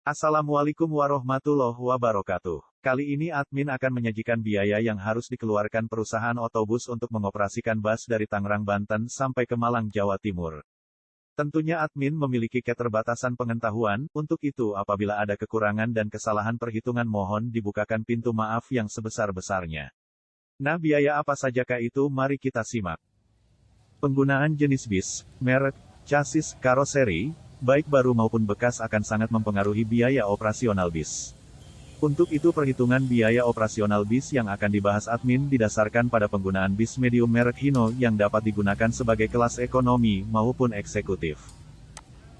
Assalamualaikum warahmatullahi wabarakatuh. Kali ini admin akan menyajikan biaya yang harus dikeluarkan perusahaan otobus untuk mengoperasikan bus dari Tangerang, Banten sampai ke Malang, Jawa Timur. Tentunya admin memiliki keterbatasan pengetahuan, untuk itu apabila ada kekurangan dan kesalahan perhitungan mohon dibukakan pintu maaf yang sebesar-besarnya. Nah, biaya apa sajakah itu? Mari kita simak. Penggunaan jenis bis, merek, chassis, karoseri, baik baru maupun bekas akan sangat mempengaruhi biaya operasional bis. Untuk itu perhitungan biaya operasional bis yang akan dibahas admin didasarkan pada penggunaan bis medium merek Hino yang dapat digunakan sebagai kelas ekonomi maupun eksekutif.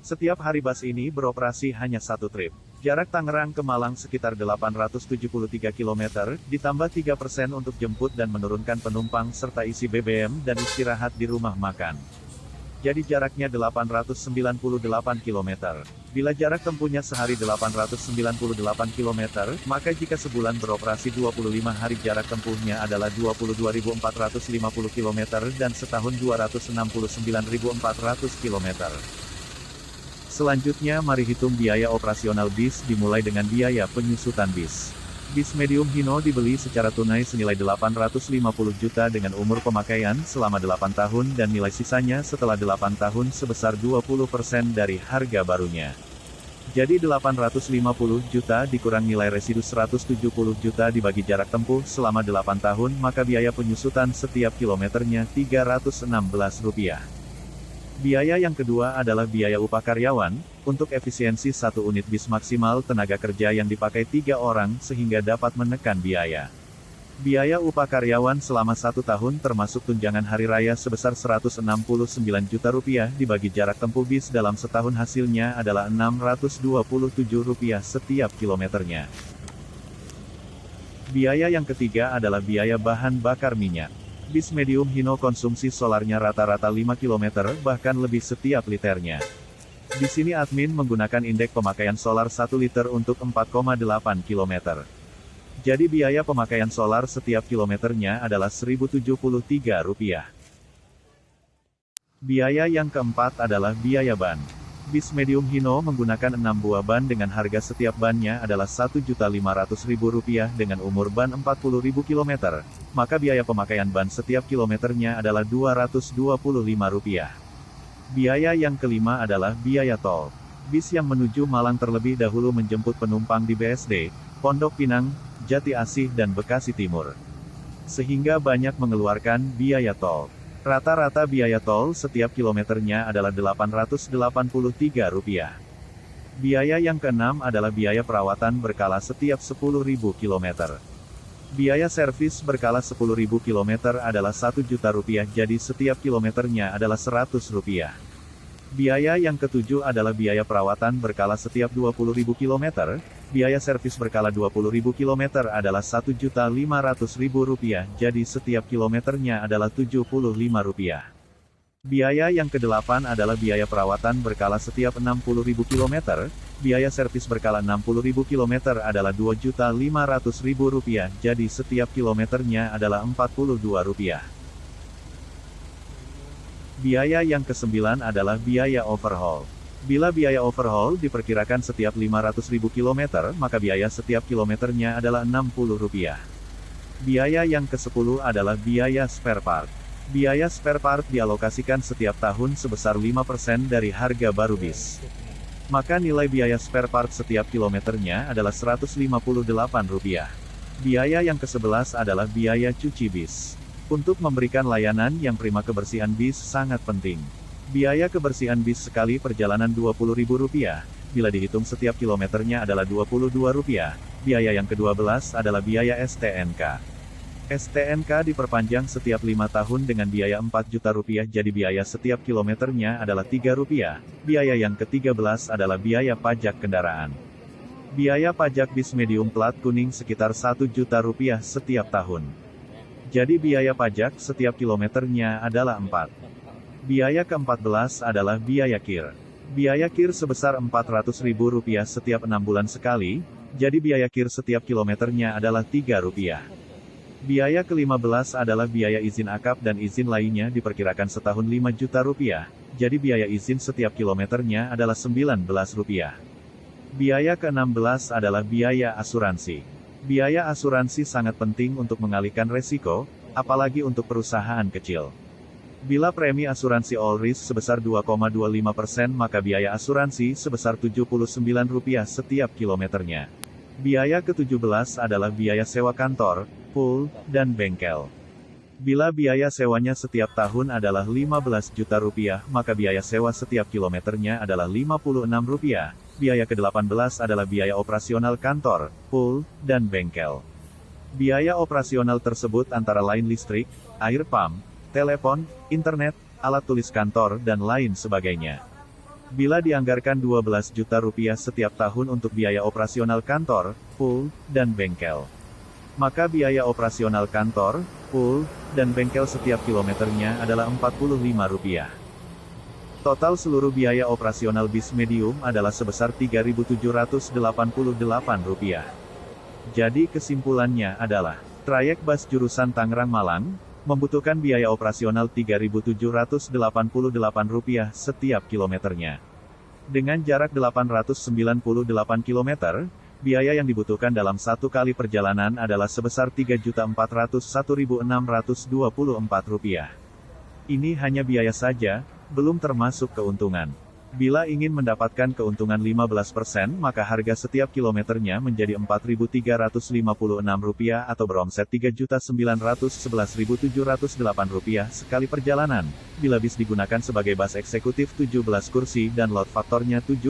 Setiap hari bus ini beroperasi hanya satu trip. Jarak Tangerang ke Malang sekitar 873 km, ditambah 3% untuk jemput dan menurunkan penumpang serta isi BBM dan istirahat di rumah makan. Jadi jaraknya 898 km. Bila jarak tempuhnya sehari 898 km, maka jika sebulan beroperasi 25 hari jarak tempuhnya adalah 22.450 km dan setahun 269.400 km. Selanjutnya mari hitung biaya operasional bis dimulai dengan biaya penyusutan bis. Bis medium Hino dibeli secara tunai senilai 850 juta dengan umur pemakaian selama 8 tahun dan nilai sisanya setelah 8 tahun sebesar 20% dari harga barunya. Jadi 850 juta dikurang nilai residu 170 juta dibagi jarak tempuh selama 8 tahun maka biaya penyusutan setiap kilometernya Rp316. Biaya yang kedua adalah biaya upah karyawan. Untuk efisiensi satu unit bis maksimal tenaga kerja yang dipakai 3 orang sehingga dapat menekan biaya. Biaya upah karyawan selama 1 tahun termasuk tunjangan hari raya sebesar Rp169 juta dibagi jarak tempuh bis dalam setahun hasilnya adalah Rp627 setiap kilometernya. Biaya yang ketiga adalah biaya bahan bakar minyak. Bis medium Hino konsumsi solarnya rata-rata 5 km bahkan lebih setiap liternya. Di sini admin menggunakan indeks pemakaian solar 1 liter untuk 4,8 km. Jadi biaya pemakaian solar setiap kilometernya adalah Rp1.073. Biaya yang keempat adalah biaya ban. Bis medium Hino menggunakan 6 buah ban dengan harga setiap bannya adalah Rp1.500.000 dengan umur ban 40.000 km. Maka biaya pemakaian ban setiap kilometernya adalah Rp225. Biaya yang kelima adalah biaya tol. Bis yang menuju Malang terlebih dahulu menjemput penumpang di BSD, Pondok Pinang, Jati Asih dan Bekasi Timur. Sehingga banyak mengeluarkan biaya tol. Rata-rata biaya tol setiap kilometernya adalah Rp883. Biaya yang keenam adalah biaya perawatan berkala setiap 10.000 km. Biaya servis berkala 10.000 km adalah Rp1 juta, jadi setiap kilometernya adalah Rp100. Biaya yang ketujuh adalah biaya perawatan berkala setiap 20.000 km. Biaya servis berkala 20.000 km adalah Rp1.500.000, jadi setiap kilometernya adalah Rp75. Biaya yang kedelapan adalah biaya perawatan berkala setiap 60.000 km. Biaya servis berkala 60.000 km adalah Rp2.500.000, jadi setiap kilometernya adalah Rp42. Biaya yang kesembilan adalah biaya overhaul. Bila biaya overhaul diperkirakan setiap 500.000 km, maka biaya setiap kilometernya adalah Rp60. Biaya yang ke-10 adalah biaya spare part. Biaya spare part dialokasikan setiap tahun sebesar 5% dari harga baru bis. Maka nilai biaya spare part setiap kilometernya adalah Rp158. Biaya yang ke-11 adalah biaya cuci bis. Untuk memberikan layanan yang prima kebersihan bis sangat penting. Biaya kebersihan bis sekali perjalanan Rp20.000, bila dihitung setiap kilometernya adalah Rp22. Biaya yang ke-12 adalah biaya STNK. STNK diperpanjang setiap 5 tahun dengan biaya Rp4 juta, jadi biaya setiap kilometernya adalah Rp3. Biaya yang ke-13 adalah biaya pajak kendaraan. Biaya pajak bis medium plat kuning sekitar Rp1 juta setiap tahun. Jadi biaya pajak setiap kilometernya adalah 4. Biaya ke-14 adalah biaya KIR. Biaya KIR sebesar Rp400.000 setiap 6 bulan sekali, jadi biaya KIR setiap kilometernya adalah Rp3. Biaya ke-15 adalah biaya izin akap dan izin lainnya diperkirakan setahun Rp5 juta, jadi biaya izin setiap kilometernya adalah Rp19. Biaya ke-16 adalah biaya asuransi. Biaya asuransi sangat penting untuk mengalihkan resiko, apalagi untuk perusahaan kecil. Bila premi asuransi all risk sebesar 2,25%, maka biaya asuransi sebesar Rp79 setiap kilometernya. Biaya ke-17 adalah biaya sewa kantor, pool, dan bengkel. Bila biaya sewanya setiap tahun adalah Rp15 juta, maka biaya sewa setiap kilometernya adalah Rp56. Biaya ke-18 adalah biaya operasional kantor, pool, dan bengkel. Biaya operasional tersebut antara lain listrik, air pump, telepon, internet, alat tulis kantor, dan lain sebagainya. Bila dianggarkan Rp12 juta setiap tahun untuk biaya operasional kantor, pool, dan bengkel, maka biaya operasional kantor, pool, dan bengkel setiap kilometernya adalah Rp45. Total seluruh biaya operasional bis medium adalah sebesar Rp3.788. Jadi kesimpulannya adalah, trayek bus jurusan Tangerang-Malang membutuhkan biaya operasional Rp3.788 setiap kilometernya. Dengan jarak 898 km, biaya yang dibutuhkan dalam satu kali perjalanan adalah sebesar Rp3.401.624. Ini hanya biaya saja, belum termasuk keuntungan. Bila ingin mendapatkan keuntungan 15%, maka harga setiap kilometernya menjadi Rp4.356 atau beromset Rp3.911.708 sekali perjalanan. Bila bis digunakan sebagai bus eksekutif 17 kursi dan load faktornya 70%,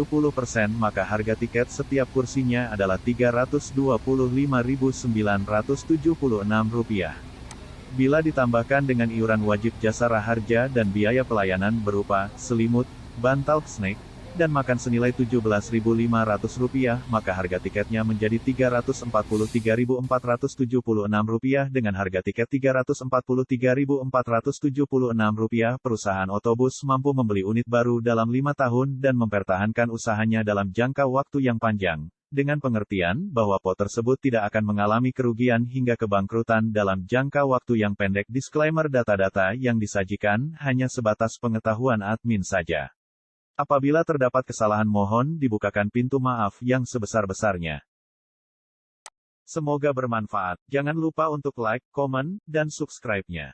maka harga tiket setiap kursinya adalah Rp325.976. Bila ditambahkan dengan iuran wajib jasa raharja dan biaya pelayanan berupa selimut, bantal snack, dan makan senilai Rp17.500, maka harga tiketnya menjadi Rp343.476 dengan harga tiket Rp343.476. Perusahaan otobus mampu membeli unit baru dalam 5 tahun dan mempertahankan usahanya dalam jangka waktu yang panjang, dengan pengertian bahwa PO tersebut tidak akan mengalami kerugian hingga kebangkrutan dalam jangka waktu yang pendek. Disclaimer: data-data yang disajikan hanya sebatas pengetahuan admin saja. Apabila terdapat kesalahan, mohon dibukakan pintu maaf yang sebesar-besarnya. Semoga bermanfaat. Jangan lupa untuk like, komen, dan subscribe-nya.